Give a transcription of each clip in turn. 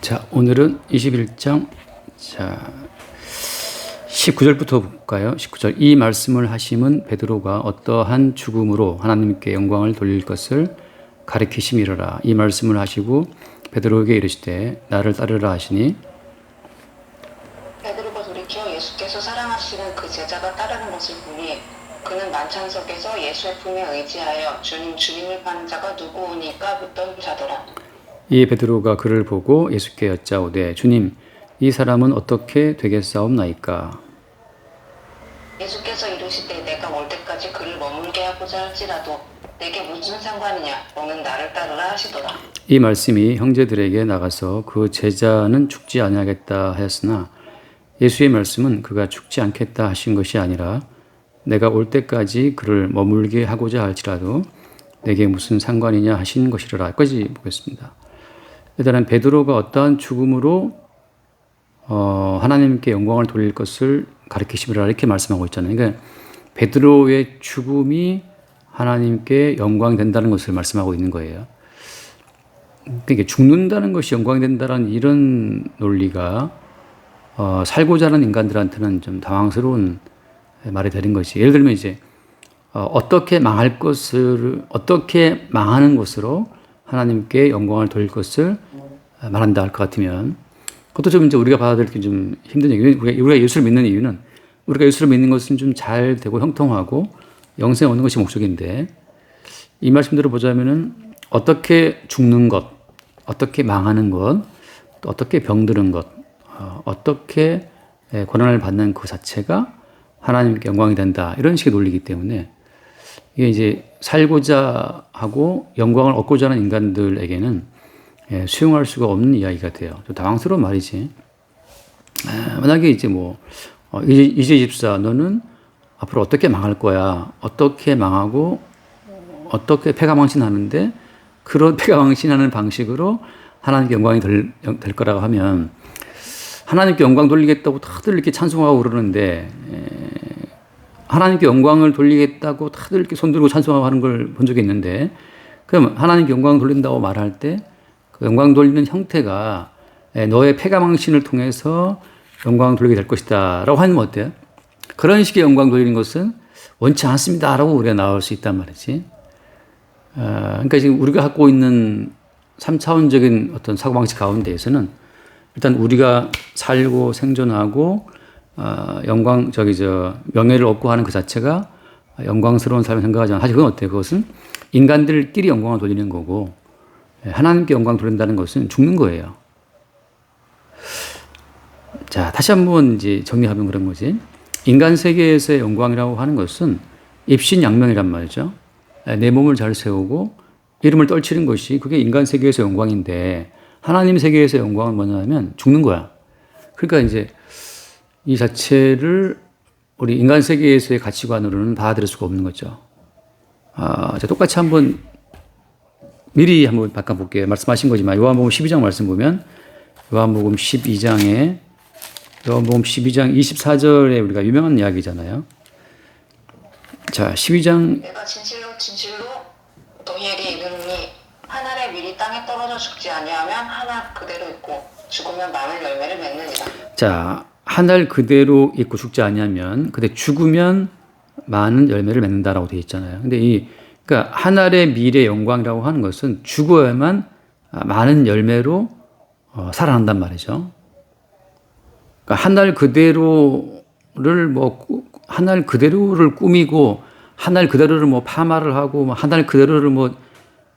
자, 오늘은 21장 19절부터 볼까요? 19절. 이 말씀을 하심은 베드로가 어떠한 죽음으로 하나님께 영광을 돌릴 것을 가리키심이로라. 이 말씀을 하시고 베드로에게 이르시되 나를 따르라 하시니 베드로가 돌이켜 예수께서 사랑하시는 그 제자가 따르는 것을 보니 그는 만찬석에서 예수의 품에 의지하여 주님을 파는 자가 누구오니까 묻던 자더라. 이 베드로가 그를 보고 예수께 여짜오되 주님 이 사람은 어떻게 되겠사옵나이까? 예수께서 이르시되 내가 올 때까지 그를 머물게 하고자 할지라도 내게 무슨 상관이냐 너는 나를 따르라 하시더라. 이 말씀이 형제들에게 나가서 그 제자는 죽지 아니하겠다 하였으나 예수의 말씀은 그가 죽지 않겠다 하신 것이 아니라 내가 올 때까지 그를 머물게 하고자 할지라도 내게 무슨 상관이냐 하신 것이라. 여기까지 보겠습니다. 일단은 베드로가 어떠한 죽음으로 하나님께 영광을 돌릴 것을 가리키시리라 이렇게 말씀하고 있잖아요. 그러니까 베드로의 죽음이 하나님께 영광이 된다는 것을 말씀하고 있는 거예요. 그러니까 죽는다는 것이 영광이 된다는 이런 논리가 살고자 하는 인간들한테는 좀 당황스러운 말이 되는 것이, 예를 들면 이제 어떻게 망할 것을, 어떻게 망하는 것으로 하나님께 영광을 돌릴 것을 말한다 할 것 같으면 그것도 좀 이제 우리가 받아들이기 좀 힘든 얘기예요. 우리가 예수를 믿는 이유는, 우리가 예수를 믿는 것은 좀 잘 되고 형통하고 영생에 오는 것이 목적인데, 이 말씀대로 보자면은 어떻게 죽는 것, 어떻게 망하는 것, 또 어떻게 병드는 것, 어떻게 고난을 받는 그 자체가 하나님께 영광이 된다, 이런 식의 논리이기 때문에 이게 이제 살고자 하고 영광을 얻고자 하는 인간들에게는 수용할 수가 없는 이야기가 돼요. 좀 당황스러운 말이지. 만약에 이제 이재 집사 너는 앞으로 어떻게 망할 거야, 어떻게 망하고 어떻게 패가망신하는데 그런 패가망신하는 방식으로 하나님께 영광이 될 거라고 하면, 하나님께 영광 돌리겠다고 다들 이렇게 찬송하고 그러는데 하나님께 영광을 돌리겠다고 다들 이렇게 손들고 찬송하고 하는 걸 본 적이 있는데, 그럼 하나님께 영광 돌린다고 말할 때 그 영광 돌리는 형태가 너의 패가망신을 통해서 영광 돌리게 될 것이다 라고 하면 어때요? 그런 식의 영광 돌리는 것은 원치 않습니다 라고 우리가 나올 수 있단 말이지. 그러니까 지금 우리가 갖고 있는 3차원적인 어떤 사고방식 가운데에서는 일단 우리가 살고 생존하고 명예를 얻고 하는 그 자체가 영광스러운 삶을 생각하지만, 사실 그건 어때요? 그것은 인간들끼리 영광을 돌리는 거고, 하나님께 영광 돌린다는 것은 죽는 거예요. 자, 다시 한번 이제 정리하면 그런 거지. 인간 세계에서의 영광이라고 하는 것은 입신양명이란 말이죠. 내 몸을 잘 세우고 이름을 떨치는 것이, 그게 인간 세계에서 영광인데, 하나님 세계에서 영광은 뭐냐면 죽는 거야. 그러니까 이제 이 자체를 우리 인간 세계에서의 가치관으로는 받아들일 수가 없는 거죠. 자, 똑같이 미리 한번 바꿔볼게요. 말씀하신 거지만 요한복음 12장 말씀 보면, 요한복음 12장 24절에 우리가 유명한 이야기잖아요. 자, 12장. 내가 진실로 너희에게 이르노니 한 알의 밀이 땅에 떨어져 죽지 아니하면 한 알 그대로 있고 죽으면 많은 열매를 맺느니라. 자, 한 알 그대로 있고 죽지 아니하면, 근데 죽으면 많은 열매를 맺는다라고 되어 있잖아요. 근데 그러니까 한 알의 밀의 영광이라고 하는 것은 죽어야만 많은 열매로 살아난단 말이죠. 그러니까 한 알 그대로를 꾸미고, 한 알 그대로를 파마를 하고, 한 알 그대로를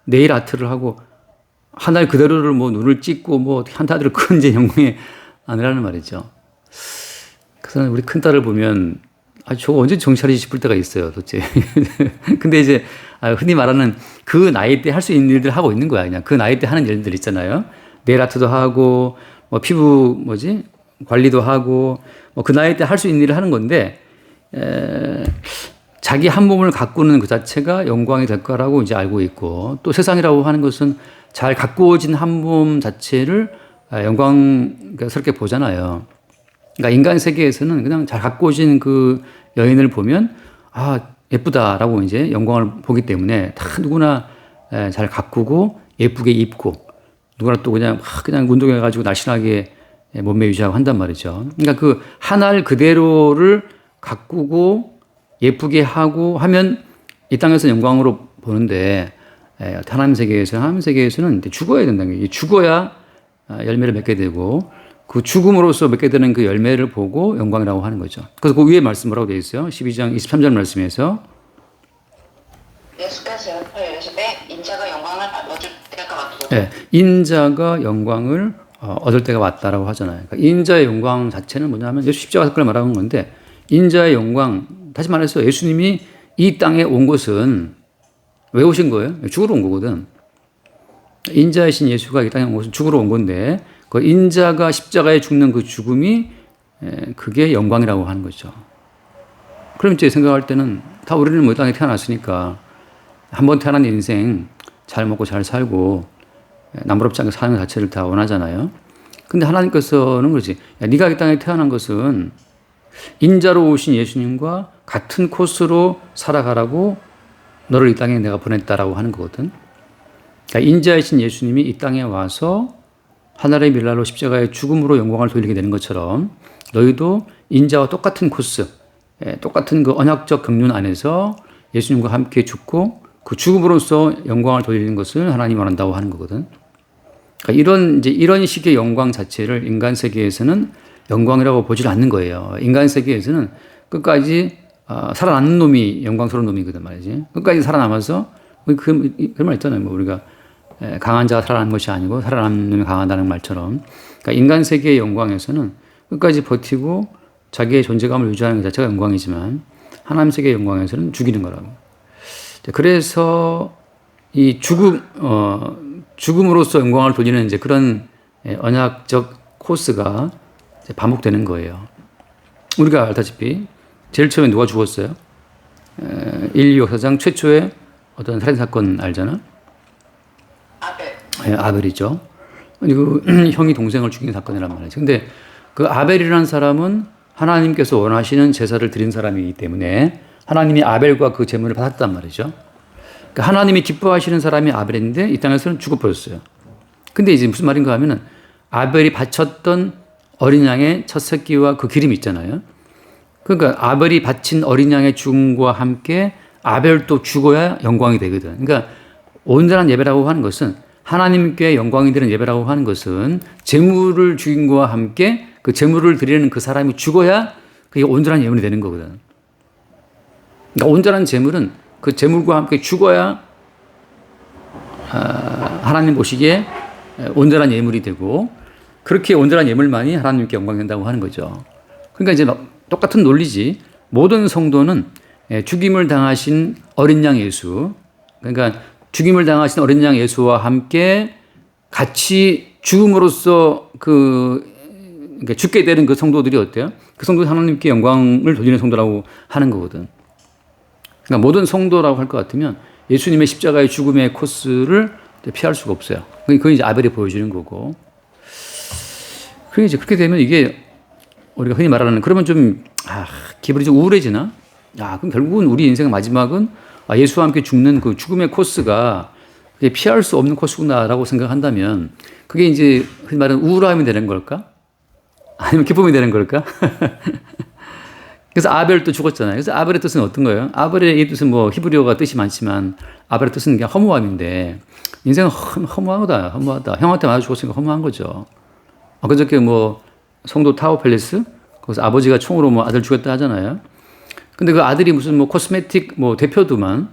네일 아트를 하고, 한 알 그대로를 눈을 찍고 한타들을 큰 영광이 아니라는 말이죠. 그래서 우리 큰딸을 보면 저거 언제 정신 차리지 싶을 때가 있어요, 도대체. 근데 이제 흔히 말하는 그 나이 때 할 수 있는 일들 하고 있는 거야. 그냥 그 나이 때 하는 일들 있잖아요. 네일 아트도 하고, 피부 관리도 하고, 그 나이 때 할 수 있는 일을 하는 건데, 자기 한 몸을 가꾸는 그 자체가 영광이 될 거라고 이제 알고 있고, 또 세상이라고 하는 것은 잘 가꾸어진 한 몸 자체를 영광스럽게 보잖아요. 그러니까 인간 세계에서는 그냥 잘 가꾸어진 그 여인을 보면 예쁘다라고 이제 영광을 보기 때문에 다 누구나 잘 가꾸고 예쁘게 입고 누구나 또 그냥 운동해가지고 날씬하게 몸매 유지하고 한단 말이죠. 그러니까 그 한 알 그대로를 가꾸고 예쁘게 하고 하면 이 땅에서 영광으로 보는데 하나님 세계에서는 이제 죽어야 된다는 거예요. 죽어야 열매를 맺게 되고 그 죽음으로써 맺게 되는 그 열매를 보고 영광이라고 하는 거죠. 그래서 그 위에 말씀 뭐라고 되어 있어요? 12장 23절 말씀에서 예수께서 이르시되 인자가 영광을 얻을 때가 왔고 인자가 영광을 얻을 때가 왔다라고 하잖아요. 그러니까 인자의 영광 자체는 뭐냐면 예수 십자가 사건을 말하는 건데 인자의 영광, 다시 말해서 예수님이 이 땅에 온 것은 왜 오신 거예요? 죽으러 온 거거든. 인자이신 예수가 이 땅에 온 것은 죽으러 온 건데 그 인자가 십자가에 죽는 그 죽음이 그게 영광이라고 하는 거죠. 그럼 이제 생각할 때는 다 우리는 뭐 이 땅에 태어났으니까 한 번 태어난 인생 잘 먹고 잘 살고 남부럽지 않게 사는 것 자체를 다 원하잖아요. 근데 하나님께서는 그러지. 야, 네가 이 땅에 태어난 것은 인자로 오신 예수님과 같은 코스로 살아가라고 너를 이 땅에 내가 보냈다라고 하는 거거든. 그러니까 인자이신 예수님이 이 땅에 와서 하늘의 밀날로 십자가의 죽음으로 영광을 돌리게 되는 것처럼 너희도 인자와 똑같은 코스, 똑같은 그 언약적 경륜 안에서 예수님과 함께 죽고 그 죽음으로써 영광을 돌리는 것을 하나님 원한다고 하는 거거든. 그러니까 이런 식의 영광 자체를 인간 세계에서는 영광이라고 보질 않는 거예요. 인간 세계에서는 끝까지 살아남는 놈이 영광스러운 놈이거든 말이지. 끝까지 살아남아서 그런 말 있잖아요. 뭐 우리가 강한 자가 살아남는 것이 아니고 살아남는 놈이 강하다는 말처럼. 그러니까 인간 세계의 영광에서는 끝까지 버티고 자기의 존재감을 유지하는 것 자체가 영광이지만 하나님 세계의 영광에서는 죽이는 거라고. 그래서 이 죽음으로써 영광을 돌리는 이제 그런 언약적 코스가 이제 반복되는 거예요. 우리가 알다시피 제일 처음에 누가 죽었어요? 인류 역사상 최초의 어떤 살인사건 알잖아? 아벨이죠. 그 형이 동생을 죽인 사건이란 말이죠. 근데 그 아벨이라는 사람은 하나님께서 원하시는 제사를 드린 사람이기 때문에 하나님이 아벨과 그 제물을 받았단 말이죠. 그러니까 하나님이 기뻐하시는 사람이 아벨인데 이 땅에서는 죽어버렸어요. 근데 이제 무슨 말인가 하면은 아벨이 바쳤던 어린 양의 첫 새끼와 그 기름이 있잖아요. 그러니까 아벨이 바친 어린 양의 죽음과 함께 아벨도 죽어야 영광이 되거든. 그러니까 온전한 예배라고 하는 것은 하나님께 영광이 되는 예배라고 하는 것은 제물을 죽인 것과 함께 그 제물을 드리는 그 사람이 죽어야 그게 온전한 예물이 되는 거거든. 그러니까 온전한 제물은 그 제물과 함께 죽어야 하나님 보시기에 온전한 예물이 되고 그렇게 온전한 예물만이 하나님께 영광이 된다고 하는 거죠. 그러니까 이제 똑같은 논리지. 모든 성도는 죽임을 당하신 어린 양 예수, 그러니까 죽임을 당하신 어린 양 예수와 함께 같이 죽음으로써 그러니까 죽게 되는 그 성도들이 어때요? 그 성도들이 하나님께 영광을 돌리는 성도라고 하는 거거든. 그러니까 모든 성도라고 할 것 같으면 예수님의 십자가의 죽음의 코스를 피할 수가 없어요. 그건 이제 아벨이 보여주는 거고. 그게 이제 그렇게 되면 이게 우리가 흔히 말하는 그러면 좀 기분이 좀 우울해지나? 그럼 결국은 우리 인생의 마지막은 예수와 함께 죽는 그 죽음의 코스가 피할 수 없는 코스구나라고 생각한다면 그게 이제 흔히 말하는 우울함이 되는 걸까? 아니면 기쁨이 되는 걸까? 그래서 아벨도 죽었잖아요. 그래서 아벨의 뜻은 어떤 거예요? 아벨의 뜻은 뭐 히브리어가 뜻이 많지만 아벨의 뜻은 그냥 허무함인데 인생은 허무하다. 형한테 맞아 죽었으니까 허무한 거죠. 그저께 뭐 성도 타워 팰리스 거기서 아버지가 총으로 뭐 아들 죽였다 하잖아요. 근데 그 아들이 무슨 뭐 코스메틱 뭐 대표도만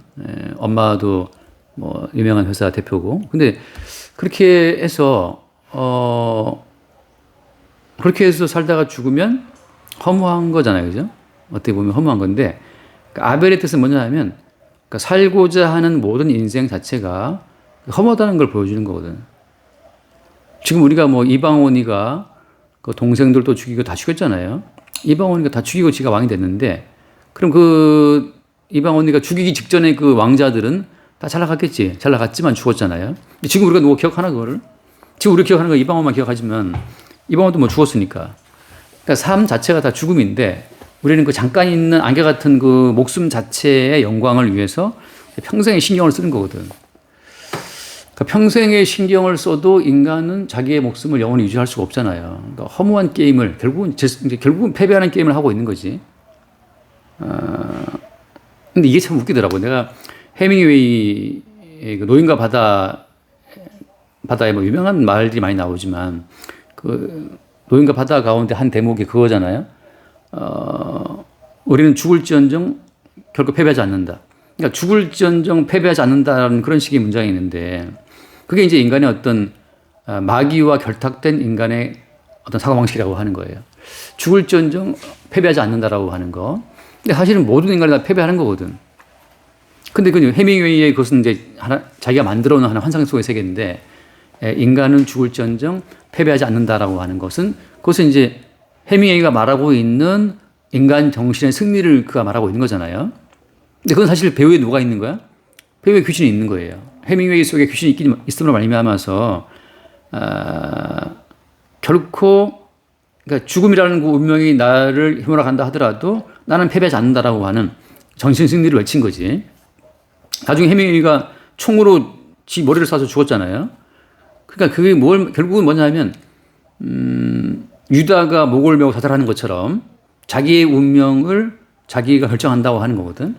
엄마도 뭐 유명한 회사 대표고 근데 그렇게 해서 살다가 죽으면 허무한 거잖아요, 그죠? 어떻게 보면 허무한 건데 그러니까 아벨의 뜻은 뭐냐 하면 그러니까 살고자 하는 모든 인생 자체가 허무하다는 걸 보여주는 거거든. 지금 우리가 뭐 이방원이가 그 동생들도 죽이고 다 죽였잖아요. 이방원이가 다 죽이고 지가 왕이 됐는데 그럼 그 이방원이가 죽이기 직전에 그 왕자들은 다 잘 나갔겠지. 잘 나갔지만 죽었잖아요. 지금 우리가 누구 기억하나 그거를? 지금 우리가 기억하는 거 이방원만 기억하지만 이방원도 뭐 죽었으니까. 그러니까 삶 자체가 다 죽음인데 우리는 그 잠깐 있는 안개 같은 그 목숨 자체의 영광을 위해서 평생에 신경을 쓰는 거거든. 그러니까 평생의 신경을 써도 인간은 자기의 목숨을 영원히 유지할 수가 없잖아요. 그러니까 허무한 게임을 결국은 패배하는 게임을 하고 있는 거지. 근데 이게 참 웃기더라고. 내가 해밍웨이의 그 노인과 바다에 뭐 유명한 말들이 많이 나오지만 그 노인과 바다 가운데 한 대목이 그거잖아요. 우리는 죽을지언정 결코 패배하지 않는다. 그러니까 죽을지언정 패배하지 않는다라는 그런 식의 문장이 있는데 그게 이제 인간의 어떤 마귀와 결탁된 인간의 어떤 사고방식이라고 하는 거예요. 죽을지언정 패배하지 않는다라고 하는 거. 근데 사실은 모든 인간이 다 패배하는 거거든. 근데 그 해밍웨이의 그것은 이제 자기가 만들어 놓은 하나 환상 속의 세계인데 인간은 죽을지언정 패배하지 않는다라고 하는 것은 그것은 이제 해밍웨이가 말하고 있는 인간 정신의 승리를 그가 말하고 있는 거잖아요. 근데 그건 사실 배우에 누가 있는 거야? 배우에 귀신이 있는 거예요. 해밍웨이 속에 귀신이 있음으로 말미암아서 결코 그러니까 죽음이라는 그 운명이 나를 휘몰아 간다 하더라도 나는 패배하지 않는다라고 하는 정신 승리를 외친 거지. 나중에 해밍웨이가 총으로 지 머리를 쏴서 죽었잖아요. 그러니까 그게 결국은 뭐냐면 유다가 목을 메고 자살하는 것처럼 자기의 운명을 자기가 결정한다고 하는 거거든.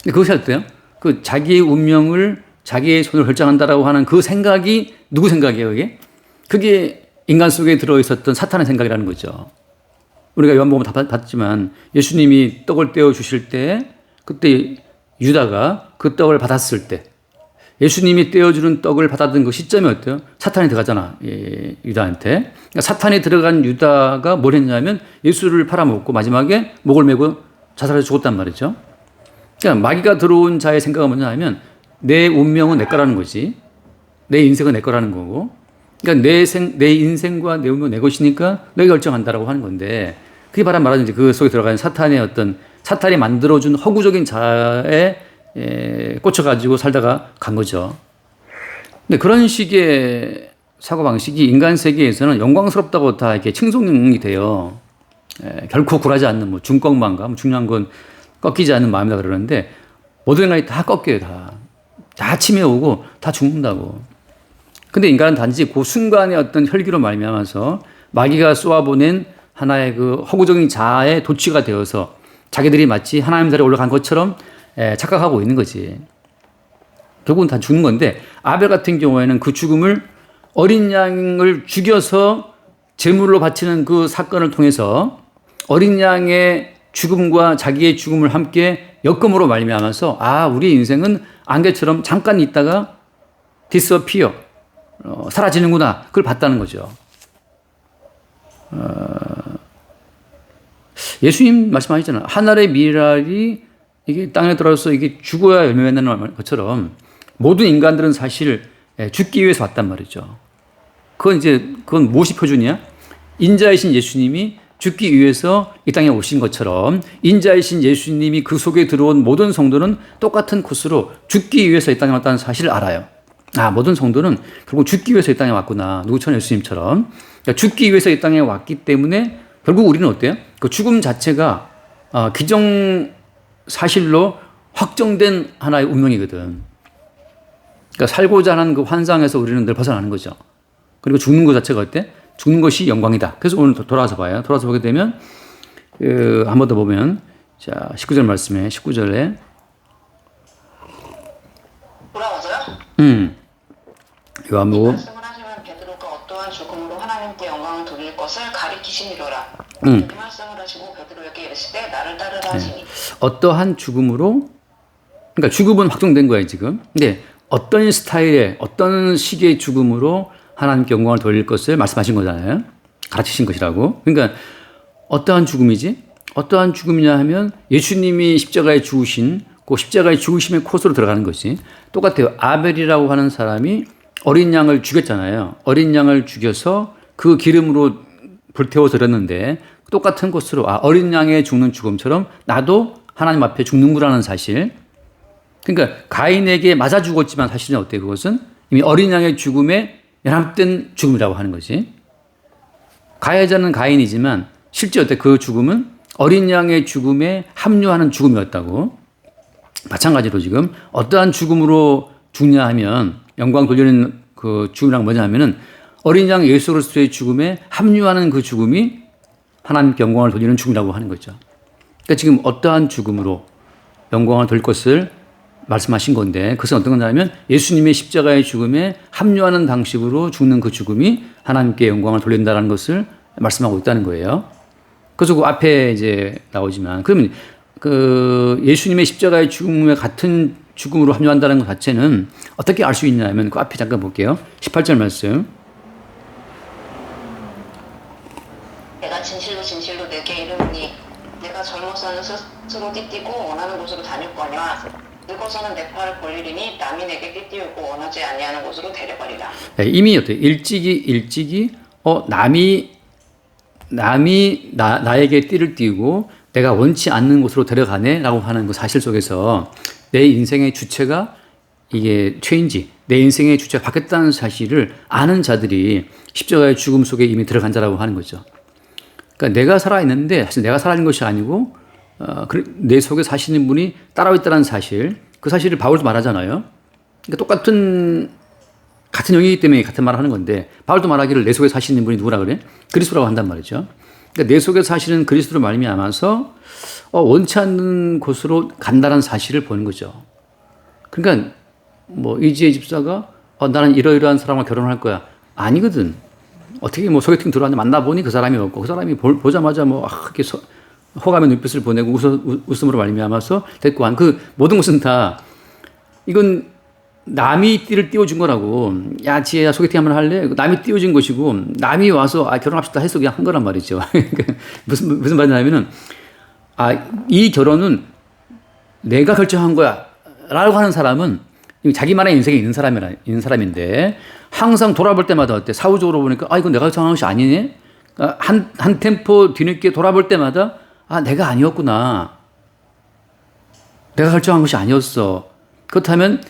근데 그것이 어때요? 그 자기의 운명을 자기의 손으로 결정한다라고 하는 그 생각이 누구 생각이에요, 그게? 그게 인간 속에 들어있었던 사탄의 생각이라는 거죠. 우리가 요한복음 다 봤지만 예수님이 떡을 떼어 주실 때 그때 유다가 그 떡을 받았을 때 예수님이 떼어주는 떡을 받았던 그 시점이 어때요? 사탄이 들어가잖아, 유다한테. 그러니까 사탄이 들어간 유다가 뭘 했냐면 예수를 팔아먹고 마지막에 목을 메고 자살해서 죽었단 말이죠. 그러니까 마귀가 들어온 자의 생각은 뭐냐 하면 내 운명은 내 거라는 거지. 내 인생은 내 거라는 거고. 그러니까 내 인생과 내 운명은 내 것이니까 너희가 결정한다라고 하는 건데 그게 바로 말하는 그 속에 들어가는 사탄의 어떤 사탄이 만들어준 허구적인 자에 꽂혀가지고 살다가 간 거죠. 근데 그런 식의 사고방식이 인간 세계에서는 영광스럽다고 다 이렇게 칭송이 돼요. 결코 굴하지 않는 뭐 중꺾만감, 뭐 중요한 건 꺾이지 않는 마음이다 그러는데 모든 인간이 다 꺾여요. 다 치매 오고 다 죽는다고. 근데 인간은 단지 그 순간의 어떤 혈기로 말미암아서 마귀가 쏘아보낸 하나의 그 허구적인 자아의 도취가 되어서 자기들이 마치 하나님 자리에 올라간 것처럼 착각하고 있는 거지. 결국은 다 죽는 건데 아벨 같은 경우에는 그 죽음을 어린 양을 죽여서 제물로 바치는 그 사건을 통해서 어린 양의 죽음과 자기의 죽음을 함께 엮음으로 말미암아서 우리 인생은 안개처럼 잠깐 있다가 disappear 사라지는구나 그걸 봤다는 거죠. 예수님 말씀하셨잖아요. 하늘의 미랄이 이게 땅에 들어서 이게 죽어야 열매 맺는 것처럼 모든 인간들은 사실 죽기 위해서 왔단 말이죠. 그건 무엇이 표준이야? 인자이신 예수님이 죽기 위해서 이 땅에 오신 것처럼 인자이신 예수님이 그 속에 들어온 모든 성도는 똑같은 코스로 죽기 위해서 이 땅에 왔다는 사실을 알아요. 모든 성도는 결국 죽기 위해서 이 땅에 왔구나. 누구처럼 예수님처럼. 그러니까 죽기 위해서 이 땅에 왔기 때문에 결국 우리는 어때요? 그 죽음 자체가 기정 사실로 확정된 하나의 운명이거든. 그러니까 살고자 하는 그 환상에서 우리는 늘 벗어나는 거죠. 그리고 죽는 것 자체가 어때? 죽는 것이 영광이다. 그래서 오늘 돌아와서 봐요. 돌아와서 보게 되면 한 번 더 보면 19절 말씀에 19절에 돌아와서요? 요한복음 말씀을 하시면 베드로가 어떠한 죽음으로 하나님께 영광을 돌릴 것을 가리키시니로라. 그 말씀을 하시고 베드로에게 이르시되 나를 따르라 하시니. 어떠한 죽음으로 그러니까 죽음은 확정된 거예요 지금. 근데 어떤 스타일의 어떤 식의 죽음으로 하나님께 영광을 돌릴 것을 말씀하신 거잖아요. 가르치신 것이라고. 그러니까 어떠한 죽음이지? 어떠한 죽음이냐 하면 예수님이 십자가에 죽으신 그 십자가의 죽으심의 코스로 들어가는 것이 똑같아요. 아벨이라고 하는 사람이 어린 양을 죽였잖아요. 어린 양을 죽여서 그 기름으로 불태워 드렸는데 똑같은 코스로 어린 양의 죽는 죽음처럼 나도 하나님 앞에 죽는구라는 사실. 그러니까 가인에게 맞아 죽었지만 사실은 어때요? 그것은 이미 어린 양의 죽음에 연합된 죽음이라고 하는 것이. 가해자는 가인이지만 실제 어때? 그 죽음은 어린 양의 죽음에 합류하는 죽음이었다고. 마찬가지로 지금 어떠한 죽음으로 죽냐 하면 영광 돌리는 그 죽음이란 뭐냐면은 어린 양 예수 그리스도의 죽음에 합류하는 그 죽음이 하나님께 영광을 돌리는 죽음이라고 하는 거죠. 그러니까 지금 어떠한 죽음으로 영광을 돌릴 것을 말씀하신 건데 그것은 어떤 거냐면 예수님의 십자가의 죽음에 합류하는 방식으로 죽는 그 죽음이 하나님께 영광을 돌린다는 것을 말씀하고 있다는 거예요. 그래서 그 앞에 이제 나오지만 그러면 그 예수님의 십자가의 죽음에 같은 죽음으로 합류한다는 것 자체는 어떻게 알 수 있냐면 그 앞에 잠깐 볼게요. 18절 말씀. 내가 진실로 진실로 내게 이르노니 내가 젊어서는 스스로 띠띠고 원하는 곳으로 다녔거니와 늙어서는 내 팔을 벌리리니 남이 내게 띠띠우고 원하지 아니하는 곳으로 데려가리라. 네, 이미 어때요? 일찍이 남이 나에게 띠를 띠우고 내가 원치 않는 곳으로 데려가네라고 하는 그 사실 속에서 내 인생의 주체가 이게 체인지, 내 인생의 주체가 바뀌었다는 사실을 아는 자들이 십자가의 죽음 속에 이미 들어간 자라고 하는 거죠. 그러니까 내가 살아있는데 사실 내가 살아있는 것이 아니고 내 속에 사시는 분이 따라와 있다는 사실, 그 사실을 바울도 말하잖아요. 그러니까 같은 영이기 때문에 같은 말을 하는 건데 바울도 말하기를 내 속에 사시는 분이 누구라 그래? 그리스도라고 한단 말이죠. 그러니까 내 속에 사시는 그리스도로 말미암아서 원치 않는 곳으로 간다는 사실을 보는 거죠. 그러니까 뭐 이지혜 집사가 나는 이러이러한 사람과 결혼할 거야. 아니거든. 어떻게 뭐 소개팅 들어왔는데 만나보니 그 사람이 없고 그 사람이 보자마자 뭐 이렇게 호감의 눈빛을 보내고 웃음으로 말미암아서 데리고 간 그 모든 것은 다 이건 남이 띠를 띄워준 거라고. 야 지혜야 소개팅 한번 할래? 남이 띄워준 것이고 남이 와서 결혼합시다 해서 그냥 한 거란 말이죠. 무슨 말이냐면은 이 결혼은 내가 결정한 거야 라고 하는 사람은 자기만의 인생에 있는 사람인데 항상 돌아볼 때마다 어때? 사후적으로 보니까 이건 내가 결정한 것이 아니네? 한 템포 뒤늦게 돌아볼 때마다 내가 아니었구나. 내가 결정한 것이 아니었어. 그렇다면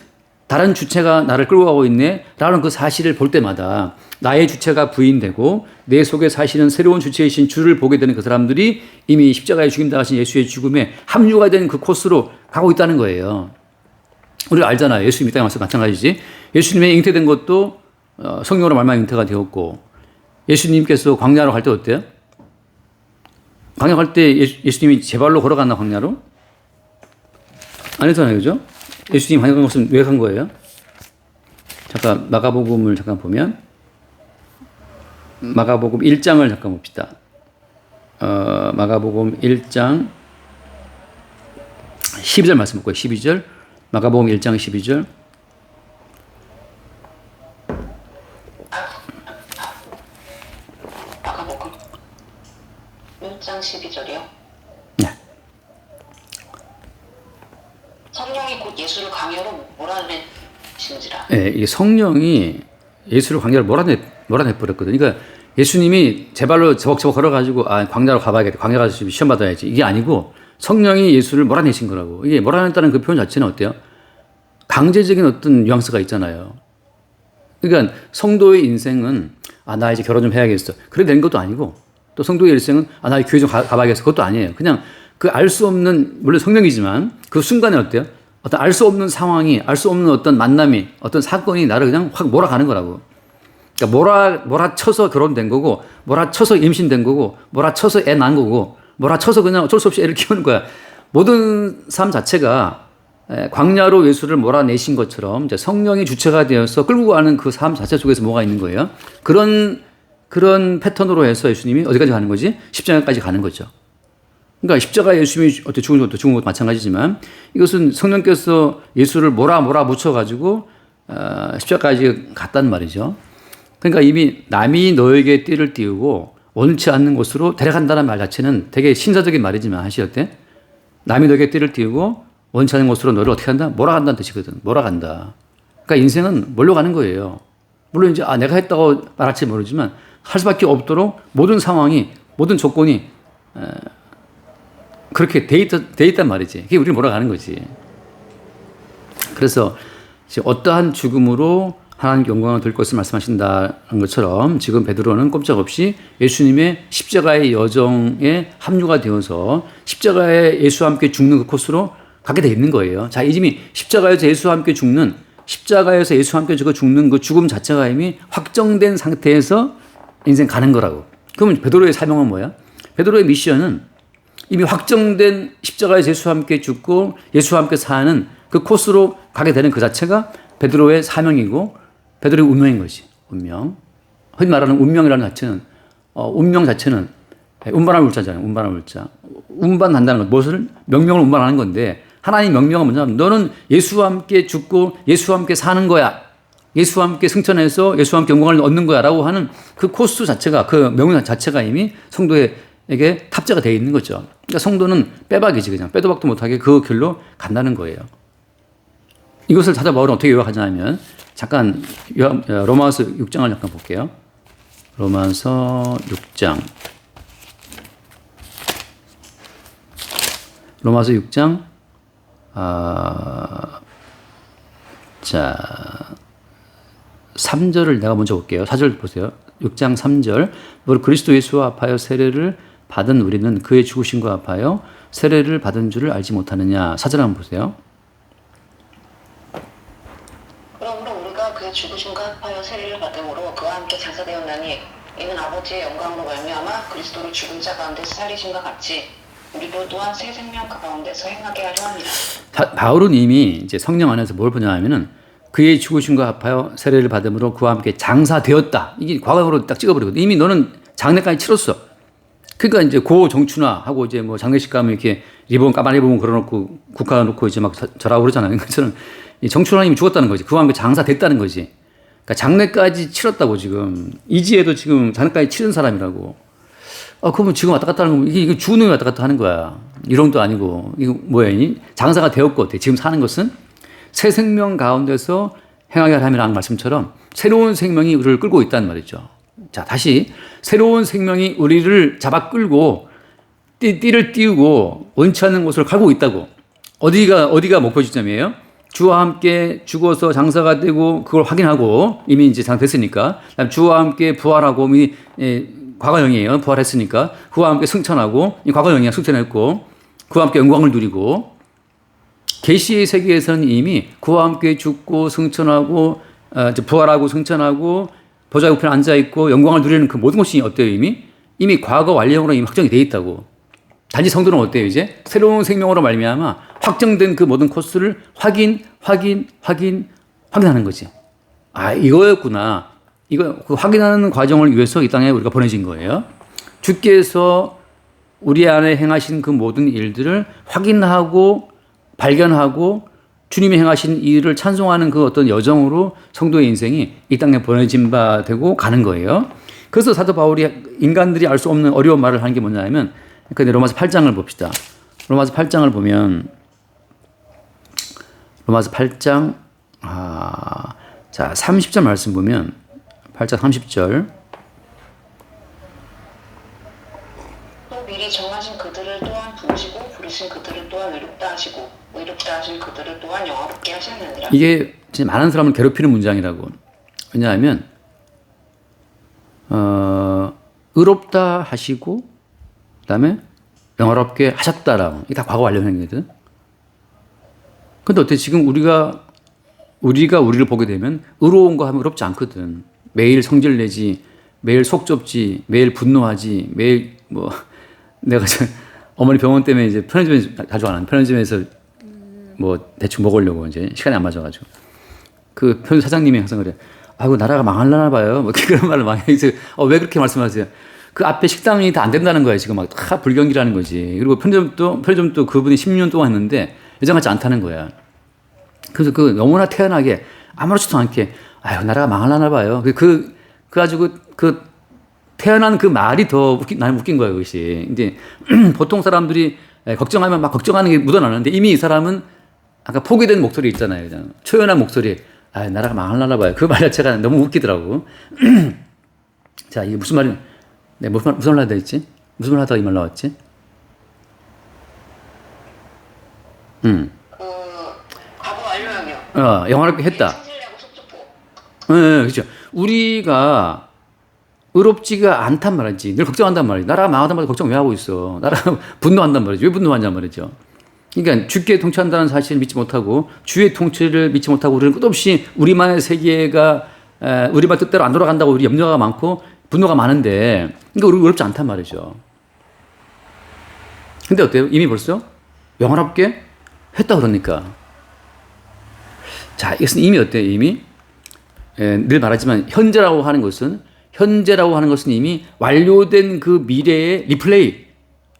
다른 주체가 나를 끌고 가고 있네 라는 그 사실을 볼 때마다 나의 주체가 부인되고 내 속에 사시는 새로운 주체이신 주를 보게 되는 그 사람들이 이미 십자가에 죽임당하신 예수의 죽음에 합류가 된 그 코스로 가고 있다는 거예요. 우리가 알잖아요. 예수님 이 땅에 와서 마찬가지지. 예수님의 잉태된 것도 성령으로 말미암아 잉태가 되었고 예수님께서 광야로 갈 때 어때요? 광야 갈 때 예수님이 제 발로 걸어갔나 광야로? 아니잖아요. 그죠? 예수님 광야 간 것은 왜 간 거예요? 잠깐 마가복음을 잠깐 보면 마가복음 1장을 잠깐 봅시다. 마가복음 1장 12절 말씀 볼까요? 12절 마가복음 1장 12절 마가복음 1장 12절이요? 네. 성령이 곧 예수를 광야로 몰아내신지라. 네, 이게 성령이 예수를 광야로 몰아내버렸거든요. 그러니까 예수님이 제 발로 저벅저벅 걸어가지고 광야로 가봐야겠다. 광야 가서 시험 받아야지. 이게 아니고 성령이 예수를 몰아내신 거라고. 이게 몰아냈다는 그 표현 자체는 어때요? 강제적인 어떤 뉘앙스가 있잖아요. 그러니까 성도의 인생은 나 이제 결혼 좀 해야겠어. 그래 된 것도 아니고 또 성도의 일생은 나 교회 좀 가봐야겠어. 그것도 아니에요. 그냥 그 알 수 없는 물론 성령이지만 그 순간에 어때요? 어떤 알 수 없는 상황이 알 수 없는 어떤 만남이 어떤 사건이 나를 그냥 확 몰아가는 거라고. 그러니까 몰아쳐서 결혼된 거고 몰아쳐서 임신된 거고 몰아쳐서 애 낳은 거고 몰아쳐서 그냥 어쩔 수 없이 애를 키우는 거야. 모든 삶 자체가 광야로 예수를 몰아내신 것처럼 이제 성령이 주체가 되어서 끌고 가는 그 삶 자체 속에서 뭐가 있는 거예요? 그런 패턴으로 해서 예수님이 어디까지 가는 거지? 십자가까지 가는 거죠. 그러니까 십자가 예수님이 어떻게 죽은 것도 마찬가지지만 이것은 성령께서 예수를 몰아붙여가지고 십자가까지 갔단 말이죠. 그러니까 이미 남이 너에게 띠를 띄우고 원치 않는 곳으로 데려간다는 말 자체는 되게 신사적인 말이지만 하실 때 남이 너에게 띠를 띄우고 원치 않는 곳으로 너를 어떻게 한다? 몰아간다는 뜻이거든. 몰아간다. 그러니까 인생은 몰려가는 거예요. 물론 이제 내가 했다고 말할지 모르지만 할 수밖에 없도록 모든 상황이 모든 조건이 그렇게 돼 있단 말이지. 그게 우리를 몰아가는 거지. 그래서 어떠한 죽음으로 하나님 영광을 돌릴 것을 말씀하신다는 것처럼 지금 베드로는 꼼짝없이 예수님의 십자가의 여정에 합류가 되어서 십자가에 예수와 함께 죽는 그 코스로 가게 돼 있는 거예요. 자, 이미 십자가에서 예수와 함께 죽는 십자가에서 예수와 함께 죽는 그 죽음 자체가 이미 확정된 상태에서 인생 가는 거라고. 그러면 베드로의 사명은 뭐야? 베드로의 미션은 이미 확정된 십자가에서 예수와 함께 죽고 예수와 함께 사는 그 코스로 가게 되는 그 자체가 베드로의 사명이고 베드로의 운명인 거지. 운명. 흔히 말하는 운명이라는 자체는 운명 자체는 운반할 울자잖아요. 운반할 울자. 운반한다는 건 무엇을 명령을 운반하는 건데 하나님 명령은 뭐냐면 너는 예수와 함께 죽고 예수와 함께 사는 거야. 예수와 함께 승천해서 예수와 함께 영광을 얻는 거야 라고 하는 그 코스 자체가 그 명령 자체가 이미 성도에게 탑재가 되어 있는 거죠. 그러니까 성도는 빼박이지 그냥 빼도 박도 못하게 그 길로 간다는 거예요. 이것을 사도 바울은 어떻게 요약하냐면 잠깐 로마서 6장을 잠깐 볼게요. 로마서 6장 로마서 6장 자 3절을 내가 먼저 볼게요. 4절 보세요. 6장 3절 무릇 그리스도 예수와 합하여 세례를 받은 우리는 그의 죽으심과 합하여 세례를 받은 줄을 알지 못하느냐. 4절 한번 보세요. 그러므로 우리가 그의 죽으심과 합하여 세례를 받음으로 그와 함께 장사되었나니 이는 아버지의 영광으로 말미암아 그리스도를 죽은 자 가운데서 살리심과 같이 우리도 또한 새 생명 가운데서 행하게 하려 합니다. 바울은 이미 이제 성령 안에서 뭘 보냐면은 그의 죽으심과 합하여 세례를 받음으로 그와 함께 장사되었다. 이게 과거로 딱 찍어버리거든. 이미 너는 장례까지 치렀어. 그러니까 이제 고 정춘하하고 이제 뭐 장례식 가면 이렇게 리본 까만 리본 걸어놓고 국화 놓고 이제 막 절하고 그러잖아요. 그처럼 정춘하님이 죽었다는 거지. 그와 함께 장사됐다는 거지. 그러니까 장례까지 치렀다고 지금 이지혜도 지금 장례까지 치른 사람이라고. 그러면 지금 왔다 갔다 하는 거 이게 죽은 놈이 왔다 갔다 하는 거야. 이론도 아니고 이거 뭐야? 장사가 되었고 지금 사는 것은 새 생명 가운데서 행하게 하라는 말씀처럼 새로운 생명이 우리를 끌고 있다는 말이죠. 자, 다시 새로운 생명이 우리를 잡아 끌고 띠를 띄우고 원치 않는 곳을 가고 있다고. 어디가 목표 지점이에요? 주와 함께 죽어서 장사가 되고 그걸 확인하고 이미 이제 장됐으니까 주와 함께 부활하고 이미 과거형이에요. 부활했으니까 그와 함께 승천하고 이 과거형이야. 승천했고 그와 함께 영광을 누리고 계시의 세계에서는 이미 그와 함께 죽고 승천하고 부활하고 승천하고 보좌 우편에 앉아있고 영광을 누리는 그 모든 것이 어때요? 이미 과거 완료형으로 이미 확정이 되어 있다고. 단지 성도는 어때요? 이제 새로운 생명으로 말미암아 확정된 그 모든 코스를 확인하는 거지. 이거였구나. 이거 그 확인하는 과정을 위해서 이 땅에 우리가 보내진 거예요. 주께서 우리 안에 행하신 그 모든 일들을 확인하고 발견하고 주님이 행하신 일을 찬송하는 그 어떤 여정으로 성도의 인생이 이 땅에 보내진 바 되고 가는 거예요. 그래서 사도 바울이 인간들이 알 수 없는 어려운 말을 하는 게 뭐냐면 로마서 8장을 봅시다. 로마서 8장을 보면 로마서 8장 자 30절 말씀 보면 8장 30절 또 미리 정하신 그들을 또한 부르시고 부르신 그들을 또한 의롭다 하시고 의롭다 하신 그들을 또한 영화롭게 하셨느니라. 이게 진짜 많은 사람을 괴롭히는 문장이라고. 왜냐하면 의롭다 하시고 그다음에 영화롭게 하셨다라고. 이게 다 과거 완료형이거든. 근데 어때? 지금 우리가 우리를 보게 되면 의로운 거 하면 의롭지 않거든. 매일 성질 내지, 매일 속 좁지, 매일 분노하지, 매일 뭐 내가 어머니 병원 때문에 이제 편의점에 자주 안 하는 편의점에서 뭐 대충 먹으려고 이제 시간이 안 맞아가지고 그 편의점 사장님이 항상 그래. 아이고 나라가 망하려나 봐요. 뭐 그런 말을 많이 해서 왜 그렇게 말씀하세요? 그 앞에 식당이 다 안 된다는 거예요. 지금 막 다 불경기라는 거지. 그리고 편의점도 그분이 10년 동안 했는데 예전같지 않다는 거야. 그래서 그 너무나 태연하게 아무렇지도 않게 아유 나라가 망하려나 봐요. 그래가지고 그 태어난 그 말이 더 나는 웃긴 거예요. 그것이. 이제 보통 사람들이 걱정하면 막 걱정하는 게 묻어나는데 이미 이 사람은 아까 포기된 목소리 있잖아요. 그냥 초연한 목소리. 아 나라가 망하려나 봐요. 그 말 자체가 너무 웃기더라고. 자 이게 무슨 말이? 네, 무슨 말 하다 했지? 무슨 말 하다가 이 말 나왔지? 과거 완료형이요. 영화롭게 했다. 성질내고 속좁고. 네, 그렇죠. 우리가 의롭지가 않단 말이지. 늘 걱정한단 말이지. 나라가 망하단 말이지. 걱정 왜 하고 있어? 나라가 분노한단 말이지. 왜 분노하냔 말이죠. 그러니까 주께 통치한다는 사실을 믿지 못하고 주의 통치를 믿지 못하고 우리는 끝없이 우리만의 세계가 우리만 뜻대로 안 돌아간다고 우리 염려가 많고 분노가 많은데 그러니까 우리 어렵지 않단 말이죠. 근데 어때요? 이미 벌써 영원롭게 했다 그러니까. 자, 이것은 이미 어때요? 이미 늘 말하지만 현재라고 하는 것은 이미 완료된 그 미래의 리플레이,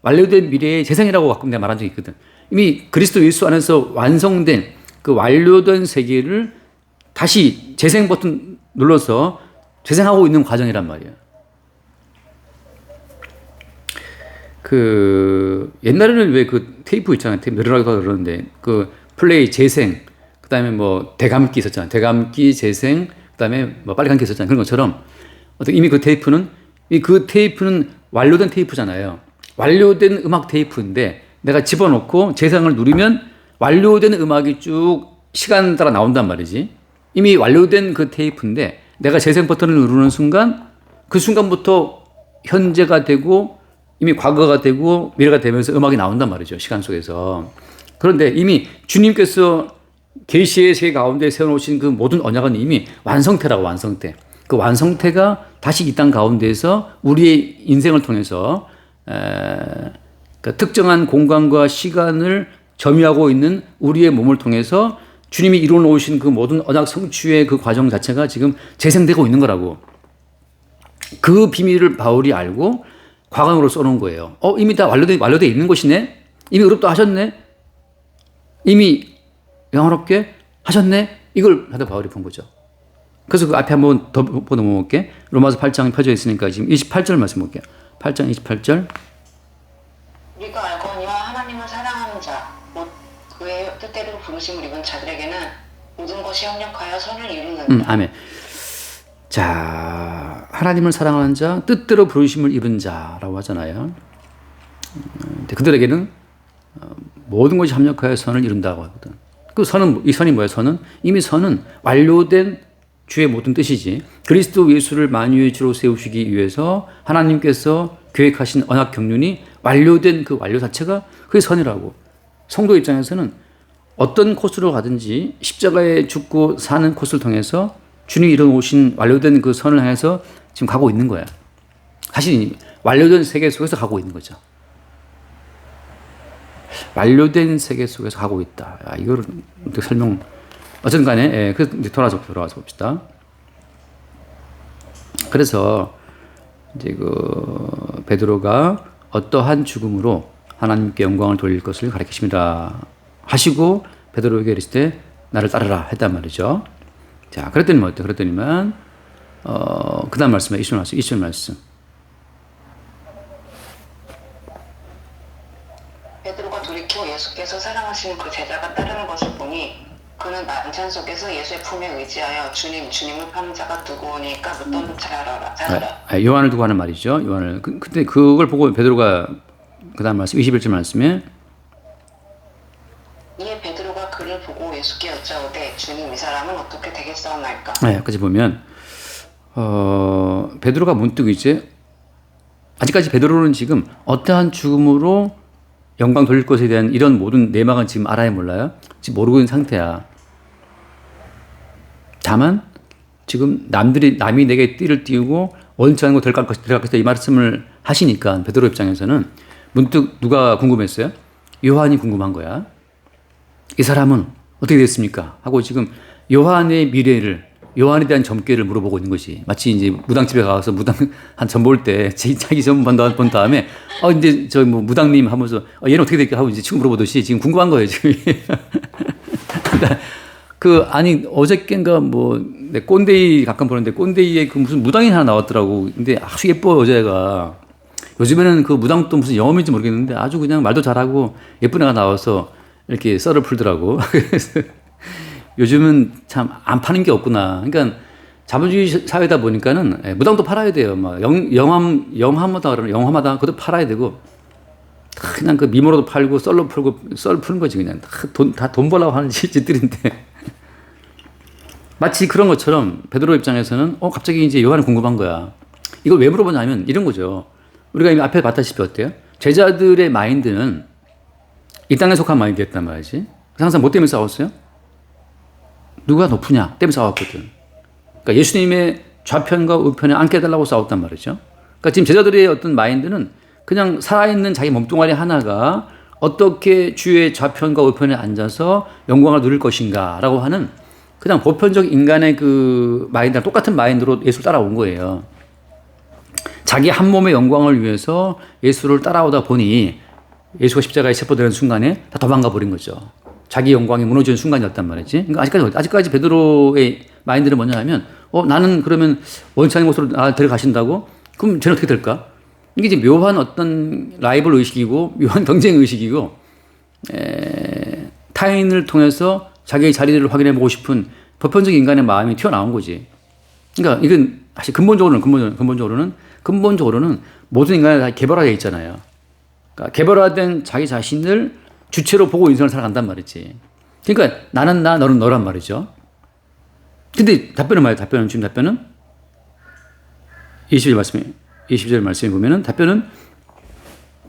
완료된 미래의 재생이라고 가끔 내가 말한 적이 있거든. 이미 그리스도 예수 안에서 완성된 그 완료된 세계를 다시 재생 버튼 눌러서 재생하고 있는 과정이란 말이야. 그 옛날에는 왜 그 테이프 있잖아요. 테이프 늘어나기도 그러는데 그 플레이 재생, 그다음에 뭐 대감기 있었잖아요. 대감기 재생, 그다음에 뭐 빨리 감기 있었잖아요. 그런 것처럼 이미 그 테이프는 완료된 테이프잖아요. 완료된 음악 테이프인데 내가 집어넣고 재생을 누르면 완료된 음악이 쭉 시간 따라 나온단 말이지. 이미 완료된 그 테이프인데 내가 재생 버튼을 누르는 순간 그 순간부터 현재가 되고 이미 과거가 되고 미래가 되면서 음악이 나온단 말이죠. 시간 속에서. 그런데 이미 주님께서 계시의 세계 가운데 세워놓으신 그 모든 언약은 이미 완성태라고, 완성태. 그 완성태가 다시 이 땅 가운데에서 우리의 인생을 통해서 그 특정한 공간과 시간을 점유하고 있는 우리의 몸을 통해서 주님이 이루어 놓으신 그 모든 언약 성취의 그 과정 자체가 지금 재생되고 있는 거라고. 그 비밀을 바울이 알고 과감으로 써놓은 거예요. 이미 다 완료되어 있는 것이네? 이미 의롭다 하셨네? 이미 영원롭게 하셨네? 이걸 하다 바울이 본 거죠. 그래서 그 앞에 한번 더 보고 넘어갈게. 로마서 8장이 펴져 있으니까 지금 28절 말씀 볼게요. 8장 28절. 우리가 알거니와 하나님을 사랑하는 자, 곧 그의 뜻대로 부르심을 입은 자들에게는 모든 것이 협력하여 선을 이루는다. 아멘. 자, 하나님을 사랑하는 자, 뜻대로 부르심을 입은 자라고 하잖아요. 그들에게는 모든 것이 합력하여 선을 이룬다고 하거든. 이 선이 뭐예요? 이미 선은 완료된 주의 모든 뜻이지. 그리스도 예수를 만유의 주로 세우시기 위해서 하나님께서 계획하신 언약 경륜이 완료된 그 완료 자체가 그게 선이라고. 성도 입장에서는 어떤 코스로 가든지 십자가에 죽고 사는 코스를 통해서 주님이 이뤄오신 완료된 그 선을 향해서 지금 가고 있는 거야. 사실 완료된 세계 속에서 가고 있는 거죠. 완료된 세계 속에서 가고 있다. 이거를 설명, 어쨌든 간에, 돌아와서 봅시다. 그래서, 이제 베드로가 어떠한 죽음으로 하나님께 영광을 돌릴 것을 가르치십니다. 하시고, 베드로에게 이르시되 나를 따르라 했단 말이죠. 자, 그랬더니 뭐 어때요? 그랬더니만, 그 다음 말씀에 20절 말씀. 베드로가 돌이켜 예수께서 사랑하시는 그 제자가 따르는 것을 보니 그는 만찬 속에서 예수의 품에 의지하여 주님을 파는 자가 두고 오니까 묻던 자라. 요한을 두고 하는 말이죠. 요한을. 근데 그걸 보고 베드로가 그 다음 말씀 21절 말씀에 이에 베드로가 그를 보고 예수께 여짜오되 주님 이 사람은 어떻게 되겠사옵나이까. 여기까지 보면 베드로가 문득 이제 아직까지 베드로는 지금 어떠한 죽음으로 영광 돌릴 것에 대한 이런 모든 내막은 지금 알아야 몰라요. 지금 모르고 있는 상태야. 다만 지금 남이 내게 띠를 띄우고 원치 않은 거 들어갈 것이다 이 말씀을 하시니까 베드로 입장에서는 문득 누가 궁금했어요? 요한이 궁금한 거야. 이 사람은 어떻게 됐습니까? 하고 지금 요한의 미래를, 요한에 대한 점괘를 물어보고 있는 것이 마치 이제 무당집에 가서 무당 한 점 볼 때 자기 점 본 다음에 이제 저 뭐 무당님 하면서 얘는 어떻게 될까 하고 이제 친구 물어보듯이 지금 궁금한 거예요 지금. 그러니까 아니 어저께인가 뭐 내 꼰대이 가끔 보는데 꼰대이에 그 무슨 무당이 하나 나왔더라고. 근데 아주 예뻐 여자애가. 요즘에는 그 무당도 무슨 영어인지 모르겠는데 아주 그냥 말도 잘하고 예쁜 애가 나와서 이렇게 썰을 풀더라고. 요즘은 참 안 파는 게 없구나. 그러니까 자본주의 사회다 보니까는 무당도 팔아야 돼요. 막 영화마다 그러면 영화마다 그것도 팔아야 되고 그냥 그 미모로도 팔고 썰로 풀고 썰 푸는 거지 그냥 다 돈 벌라고 하는 짓들인데 마치 그런 것처럼 베드로 입장에서는 갑자기 이제 요한이 궁금한 거야. 이걸 왜 물어보냐면 이런 거죠. 우리가 이미 앞에 봤다시피 어때요? 제자들의 마인드는 이 땅에 속한 마인드였단 말이지. 항상 뭐 때문에 싸웠어요? 누가 높으냐 때문에 싸웠거든. 그러니까 예수님의 좌편과 우편에 앉게 해달라고 싸웠단 말이죠. 그러니까 지금 제자들의 어떤 마인드는 그냥 살아있는 자기 몸뚱아리 하나가 어떻게 주의 좌편과 우편에 앉아서 영광을 누릴 것인가 라고 하는 그냥 보편적 인간의 그 마인드랑 똑같은 마인드로 예수를 따라온 거예요. 자기 한 몸의 영광을 위해서 예수를 따라오다 보니 예수가 십자가에 체포되는 순간에 다 도망가 버린 거죠. 자기 영광이 무너지는 순간이었단 말이지. 그러니까 아직까지 베드로의 마인드는 뭐냐 하면, 나는 그러면 원창의 모습으로 데려가신다고? 그럼 쟤는 어떻게 될까? 이게 이제 묘한 어떤 라이벌 의식이고, 묘한 경쟁 의식이고, 타인을 통해서 자기의 자리를 확인해 보고 싶은 보편적 인간의 마음이 튀어나온 거지. 그러니까 이건 사실 근본적으로는 모든 인간이 다 개별화되어 있잖아요. 그러니까 개별화된 자기 자신을 주체로 보고 인생을 살아간단 말이지. 그러니까 나는 나, 너는 너란 말이죠. 근데 답변은 20절 말씀에 보면은 답변은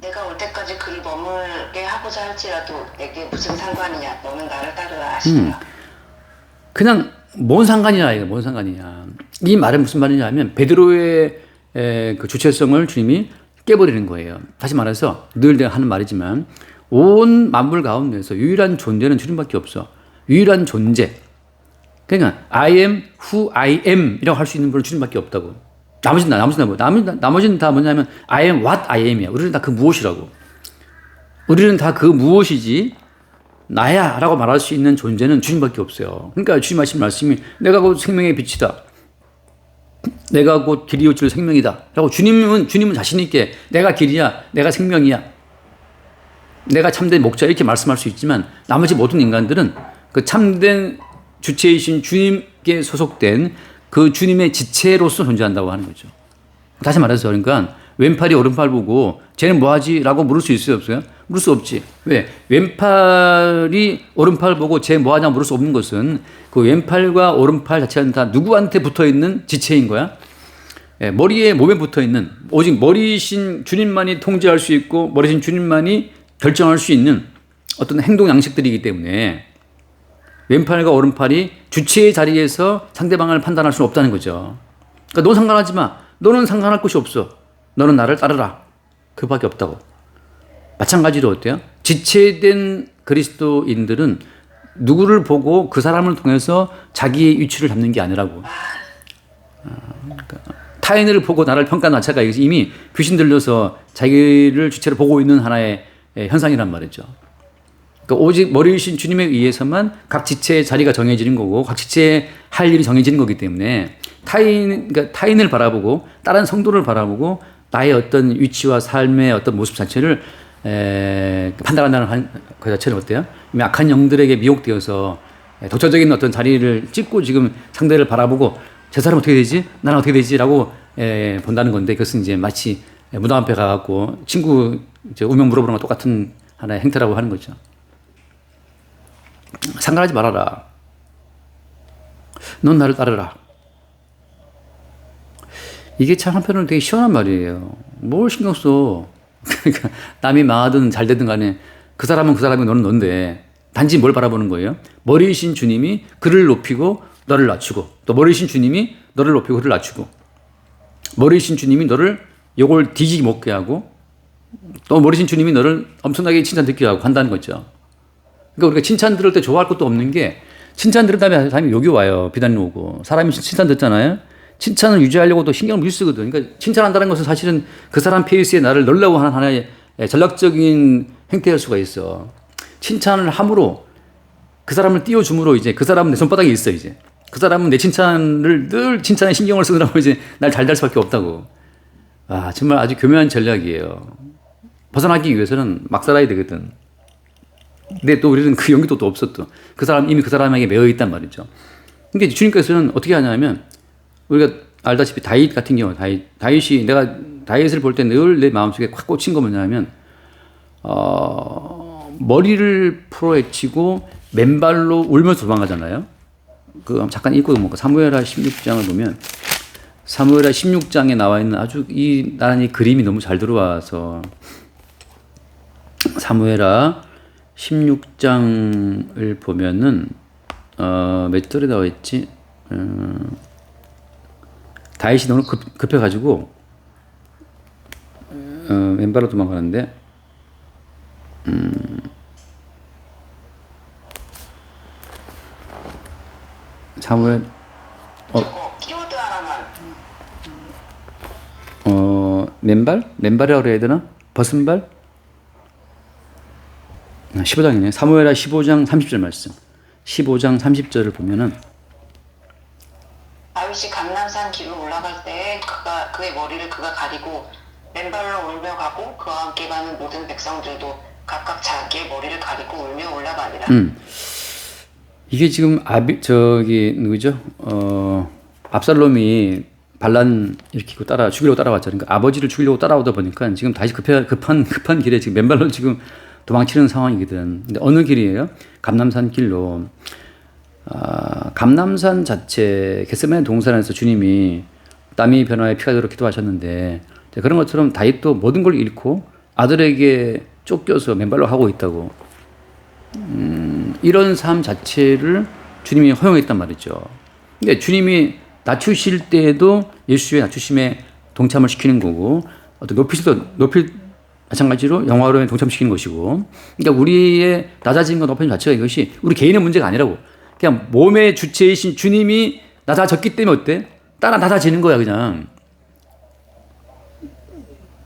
내가 올 때까지 그리 머물게 하고자 할지라도 내게 무슨 상관이냐. 너는 나를 따르라 하시더라. 그냥 뭔 상관이냐 이거 뭔 상관이냐. 이 말은 무슨 말이냐 하면 베드로의 그 주체성을 주님이 깨버리는 거예요. 다시 말해서 늘 내가 하는 말이지만 온 만물 가운데서 유일한 존재는 주님밖에 없어. 유일한 존재. 그러니까 I am who I am 이라고 할 수 있는 분은 주님밖에 없다고. 나머지는 다 뭐냐면 I am what I am이야. 우리는 다 그 무엇이라고. 우리는 다 그 무엇이지 나야 라고 말할 수 있는 존재는 주님밖에 없어요. 그러니까 주님 하신 말씀이 내가 곧 생명의 빛이다. 내가 곧 길이 이웃을 생명이다 라고 주님은 자신 있게 내가 길이야, 내가 생명이야, 내가 참된 목자 이렇게 말씀할 수 있지만 나머지 모든 인간들은 그 참된 주체이신 주님께 소속된 그 주님의 지체로서 존재한다고 하는 거죠. 다시 말해서 그러니까 왼팔이 오른팔 보고 쟤는 뭐하지? 라고 물을 수 있어요 없어요? 물을 수 없지. 왜? 왼팔이 오른팔 보고 쟤 뭐하냐 물을 수 없는 것은 그 왼팔과 오른팔 자체는 다 누구한테 붙어있는 지체인 거야. 머리에 몸에 붙어있는 오직 머리신 주님만이 통제할 수 있고 머리신 주님만이 결정할 수 있는 어떤 행동 양식들이기 때문에 왼팔과 오른팔이 주체의 자리에서 상대방을 판단할 수는 없다는 거죠. 그러니까 넌 상관하지 마. 너는 상관할 것이 없어. 너는 나를 따르라. 그밖에 없다고. 마찬가지로 어때요? 지체된 그리스도인들은 누구를 보고 그 사람을 통해서 자기의 위치를 잡는 게 아니라고. 그러니까 타인을 보고 나를 평가하는 자체가 이미 귀신 들려서 자기를 주체로 보고 있는 하나의 현상이란 말이죠. 그러니까 오직 머리이신 주님에 의해서만 각 지체의 자리가 정해지는 거고 각 지체의 할 일이 정해지는 거기 때문에 그러니까 타인을 바라보고 다른 성도를 바라보고 나의 어떤 위치와 삶의 어떤 모습 자체를 판단한다는 그 자체는 어때요? 악한 영들에게 미혹되어서 독자적인 어떤 자리를 찍고 지금 상대를 바라보고 저 사람 어떻게 되지? 나는 어떻게 되지? 라고 본다는 건데 그것은 이제 마치 무당 앞에 가갖고 친구 이제 운명 물어보는 거 똑같은 하나의 행태라고 하는 거죠. 상관하지 말아라. 넌 나를 따르라. 이게 참 한편으로는 되게 시원한 말이에요. 뭘 신경 써. 그러니까 남이 망하든 잘 되든 간에 그 사람은 그 사람이고 너는 넌데 단지 뭘 바라보는 거예요? 머리이신 주님이 그를 높이고 너를 낮추고 또 머리이신 주님이 너를 높이고 그를 낮추고 머리이신 주님이 너를 욕을 뒤지게 먹게 하고 또 머리이신 주님이 너를 엄청나게 칭찬 듣게 하고 한다는 거죠. 그러니까 우리가 칭찬 들을 때 좋아할 것도 없는 게 칭찬 들은 다음에 사람이 욕이 와요. 비난이 오고. 사람이 칭찬 듣잖아요. 칭찬을 유지하려고도 신경을 못 쓰거든. 그러니까 칭찬한다는 것은 사실은 그 사람 페이스에 나를 넣으려고 하는 하나의 전략적인 행태일 수가 있어. 칭찬을 함으로 그 사람을 띄워줌으로 이제 그 사람은 내 손바닥에 있어 이제. 그 사람은 내 칭찬을 늘 칭찬에 신경을 쓰느라고 이제 날 잘 될 수밖에 없다고. 아 정말 아주 교묘한 전략이에요. 벗어나기 위해서는 막 살아야 되거든. 근데 또 우리는 그 용기도 또 없어 또. 그 사람 이미 그 사람에게 매여 있단 말이죠. 근데 주님께서는 어떻게 하냐면 우리가 알다시피 다윗 같은 경우 다윗이 내가 다윗을 볼 때 늘 내 마음속에 확 꽂힌 거 뭐냐면 머리를 풀어헤치고 맨발로 울면서 도망가잖아요. 그 잠깐 읽고 넘어가. 사무엘하 16장을 보면 사무엘하 16장에 나와 있는 아주 나는 이 그림이 너무 잘 들어와서 사무엘하 16장을 보면은 몇 절에 나와 있지? 다윗이 너무 급해가지고 맨발로 도망가는데 사무엘 저거 키워드 하나만. 맨발이라고 그래야 되나? 벗은발? 15장이네. 사무엘하 15장 30절 말씀. 15장 30절을 보면은 다윗이 감람산 길로 올라갈 때 그의 머리를 그가 가리고 맨발로 울며 가고 그와 함께 가는 모든 백성들도 각각 자기의 머리를 가리고 울며 올라가니라. 이게 지금 누구죠? 압살롬이 반란 일으키고 죽이려고 따라왔죠. 그러니까 아버지를 죽이려고 따라오다 보니까 지금 다시 급한 길에 지금 맨발로 지금 도망치는 상황이거든. 근데 어느 길이에요? 감람산 길로. 감람산 자체 겟세마네 동산에서 주님이 땀이 변화에 피가 되도록 기도하셨는데 그런 것처럼 다윗도 모든 걸 잃고 아들에게 쫓겨서 맨발로 하고 있다고. 이런 삶 자체를 주님이 허용했단 말이죠. 근데 주님이 낮추실 때에도 예수의 낮추심에 동참을 시키는 거고, 어떤 높일 마찬가지로 영화로움에 동참시키는 것이고, 그러니까 우리의 낮아짐과 높아짐 자체가 이것이 우리 개인의 문제가 아니라고. 그냥 몸의 주체이신 주님이 낮아졌기 때문에 어때? 따라 낮아지는 거야, 그냥.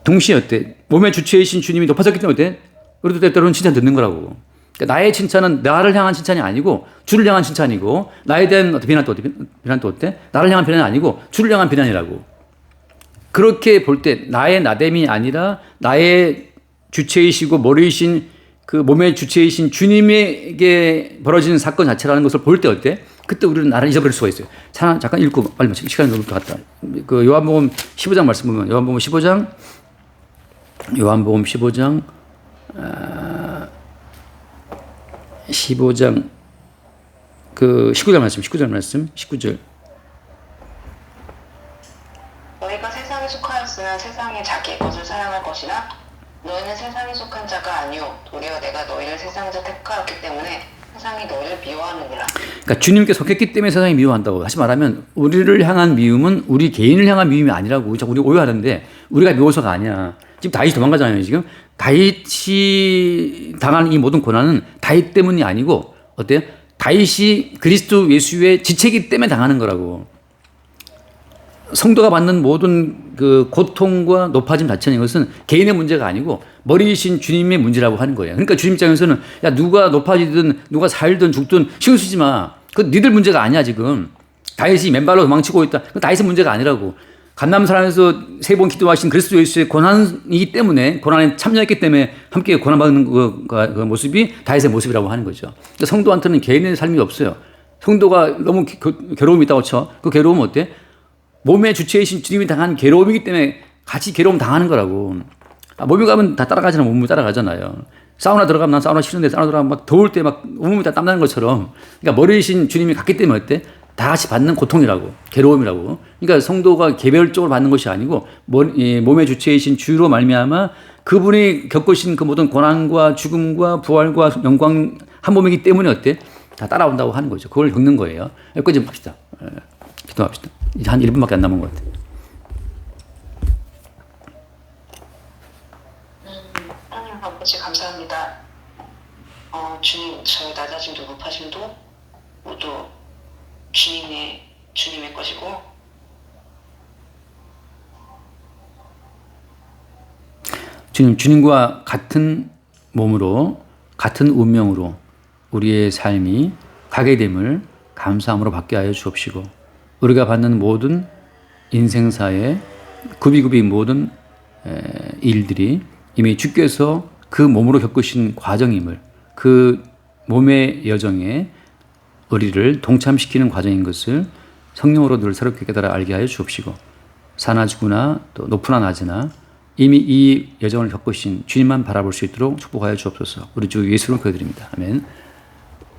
동시에 어때? 몸의 주체이신 주님이 높아졌기 때문에 어때? 우리도 때때로는 칭찬 듣는 거라고. 그러니까 나의 칭찬은 나를 향한 칭찬이 아니고 주를 향한 칭찬이고, 나에 대한 어떤 비난도 어때? 나를 향한 비난이 아니고 주를 향한 비난이라고. 그렇게 볼 때 나의 나됨이 아니라 나의 주체이시고 머리이신 그 몸의 주체이신 주님에게 벌어지는 사건 자체라는 것을 볼 때 어때? 그때 우리는 나를 잊어버릴 수가 있어요. 잠깐 읽고 빨리 시간이 너무 갔다. 그 요한복음 15장 말씀 보면 요한복음 15장 그 19절 말씀 19절. 너희가 세상에 속하였으면 세상이 자기의 것을 사랑할 것이나 너희는 세상에 속한 자가 아니요 도리어 내가 너희를 세상에서 택하였기 때문에 세상이 너희를 미워하느니라. 그러니까 주님께 속했기 때문에 세상이 미워한다고. 다시 말하면 우리를 향한 미움은 우리 개인을 향한 미움이 아니라고. 우리 오해하는데 우리가 미워서가 아니야. 지금 다윗이 도망가잖아요. 지금 다윗이 당하는 이 모든 고난은 다윗 때문이 아니고 어때요? 다윗이 그리스도 예수의 지체이기 때문에 당하는 거라고. 성도가 받는 모든 그 고통과 높아짐 자체는 이것은 개인의 문제가 아니고 머리이신 주님의 문제라고 하는 거예요. 그러니까 주님 입장에서는 야 누가 높아지든 누가 살든 죽든 신경 쓰지 마. 그 니들 문제가 아니야 지금. 다윗이 맨발로 도망치고 있다. 그 다윗의 문제가 아니라고. 감람산에서 3번 기도하신 그리스도 예수의 고난이기 때문에 고난에 참여했기 때문에 함께 고난받는 그 모습이 다윗의 모습이라고 하는 거죠. 그러니까 성도한테는 개인의 삶이 없어요. 성도가 너무 괴로움이 있다고 쳐. 그 괴로움은 어때? 몸의 주체이신 주님이 당한 괴로움이기 때문에 같이 괴로움 당하는 거라고. 몸이 가면 다 따라가잖아. 몸이 따라가잖아요. 사우나 들어가면 난 사우나 싫은데 사우나 들어가면 막 더울 때 막 온몸이 다 땀나는 것처럼. 그러니까 머리이신 주님이 갔기 때문에 어때? 다 같이 받는 고통이라고. 괴로움이라고. 그러니까 성도가 개별적으로 받는 것이 아니고 몸의 주체이신 주로 말미암아 그분이 겪으신 그 모든 고난과 죽음과 부활과 영광 한 몸이기 때문에 어때? 다 따라온다고 하는 거죠. 그걸 겪는 거예요. 여기까지 합시다. 기도합시다. 이제 한 1분밖에 안 남은 것 같아요. 하나님 아버지 감사합니다. 주님 저희 낮아짐도 높아짐도 모두 주님의 것이고 주님과 같은 몸으로 같은 운명으로 우리의 삶이 가게 됨을 감사함으로 받게 하여 주옵시고 우리가 받는 모든 인생사의 굽이굽이 모든 일들이 이미 주께서 그 몸으로 겪으신 과정임을 그 몸의 여정에 우리를 동참시키는 과정인 것을 성령으로 늘 새롭게 깨달아 알게 하여 주옵시고 사나 죽으나 또 높으나 낮으나 이미 이 여정을 겪으신 주님만 바라볼 수 있도록 축복하여 주옵소서. 우리 주 예수로 기도드립니다. 아멘.